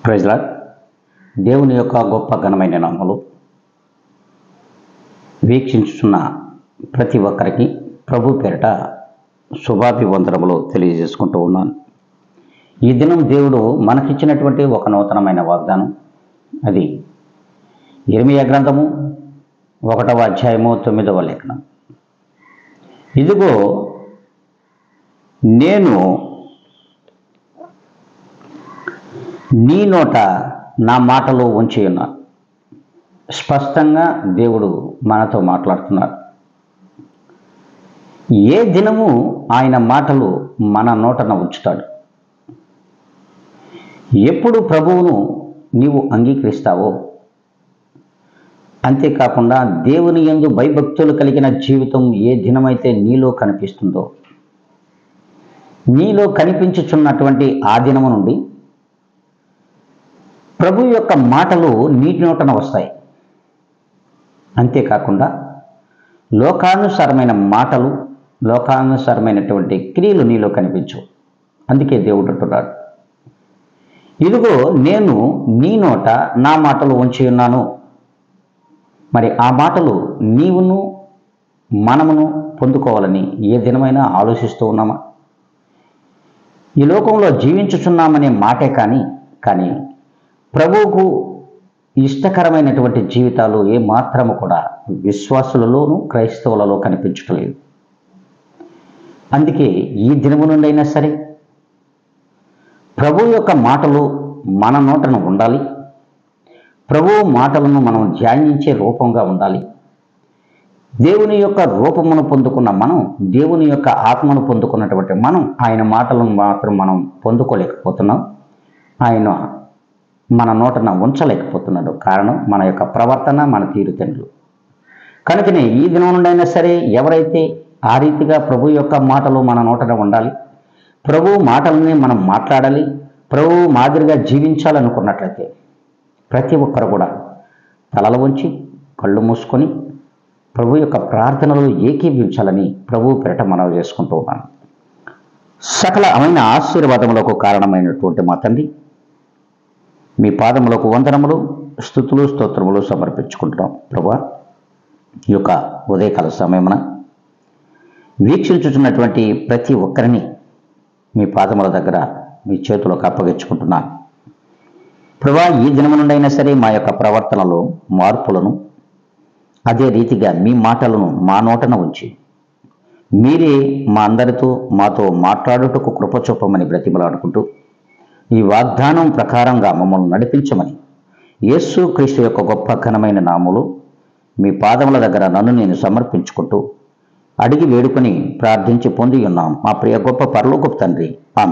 Praise lord. దేవుని యొక్క గొప్ప ఘనమైన నామములు వీక్షించుచున్న ప్రతి ఒక్కరికి ప్రభు పేరిట శుభాభివందనములు తెలియజేసుకుంటూ ఉన్నాను. ఈ దినం దేవుడు మనకిచ్చినటువంటి ఒక నూతనమైన వాగ్దానం, అది యిర్మీయా గ్రంథము 1వ అధ్యాయము 9వ లేఖనం. ఇదిగో నేను నీ నోట నా మాటలు ఉంచి ఉన్నాను. స్పష్టంగా దేవుడు మనతో మాట్లాడుతున్నాడు. ఏ దినము ఆయన మాటలు మన నోటన ఉంచుతాడు. ఎప్పుడు ప్రభువును నీవు అంగీకరిస్తావో, అంతేకాకుండా దేవుని యందు భయభక్తులు కలిగిన జీవితం ఏ దినమైతే నీలో కనిపిస్తుందో, నీలో కనిపించుచున్నటువంటి ఆ దినము నుండి ప్రభు యొక్క మాటలు నీటి నోటన వస్తాయి. అంతేకాకుండా లోకానుసారమైన మాటలు, లోకానుసారమైనటువంటి క్రియలు నీలో కనిపించవు. అందుకే దేవుడు అంటున్నాడు, ఇదిగో నేను నీ నోట నా మాటలు ఉంచి ఉన్నాను. మరి ఆ మాటలు నీవును మనమును పొందుకోవాలని ఏ దినమైనా ఆలోచిస్తూ ఉన్నామా? ఈ లోకంలో జీవించుచున్నామనే మాటే కానీ ప్రభువుకు ఇష్టకరమైనటువంటి జీవితాలు ఏ మాత్రము కూడా విశ్వాసులలోనూ క్రైస్తవులలో కనిపించట్లేదు. అందుకే ఈ దినము నుండైనా సరే ప్రభు యొక్క మాటలు మన నోటను ఉండాలి. ప్రభువు మాటలను మనం ధ్యానించే రూపంగా ఉండాలి. దేవుని యొక్క రూపమును పొందుకున్న మనం, దేవుని యొక్క ఆత్మను పొందుకున్నటువంటి మనం ఆయన మాటలను మాత్రం మనం పొందుకోలేకపోతున్నాం. ఆయన మన నోటన ఉంచలేకపోతున్నాడు. కారణం మన యొక్క ప్రవర్తన, మన తీరుతెన్నులు. కనుకనే ఈ దినం నుండైనా సరే ఎవరైతే ఆ రీతిగా ప్రభు యొక్క మాటలు మన నోటన ఉండాలి, ప్రభు మాటలని మనం మాట్లాడాలి, ప్రభు మాదిరిగా జీవించాలనుకున్నట్లయితే ప్రతి ఒక్కరు కూడా తలలు వంచి కళ్ళు మూసుకొని ప్రభు యొక్క ప్రార్థనలు ఏకీభవించాలని ప్రభు పేరిట మనవి చేసుకుంటూ ఉన్నాను. సకల అమైన ఆశీర్వాదములకు కారణమైనటువంటి మా తండ్రి, మీ పాదములకు వందనములు, స్తుతులు, స్తోత్రములు సమర్పించుకుంటున్నాం. ప్రభువా, ఈ యొక్క ఉదయకాల సమయమున వీక్షించుచున్నటువంటి ప్రతి ఒక్కరిని మీ పాదముల దగ్గర మీ చేతులకు అప్పగించుకుంటున్నాను. ప్రభువా, ఈ దినము నుండైనా సరే మా యొక్క ప్రవర్తనలో మార్పులను, అదే రీతిగా మీ మాటలను మా నోటన ఉంచి మీరే మా అందరితో మాతో మాట్లాడుటకు కృప చూపమని బ్రతిమలాడుకుంటూ ఈ వాగ్దానం ప్రకారంగా మమ్మల్ని నడిపించమని యేసు క్రీస్తు యొక్క గొప్ప ఘనమైన నామములో మీ పాదముల దగ్గర నన్ను నేను సమర్పించుకుంటూ అడిగి వేడుకొని ప్రార్థించి పొంది ఉన్నాం మా ప్రియ గొప్ప పరలోకపు తండ్రి. ఆమేన్.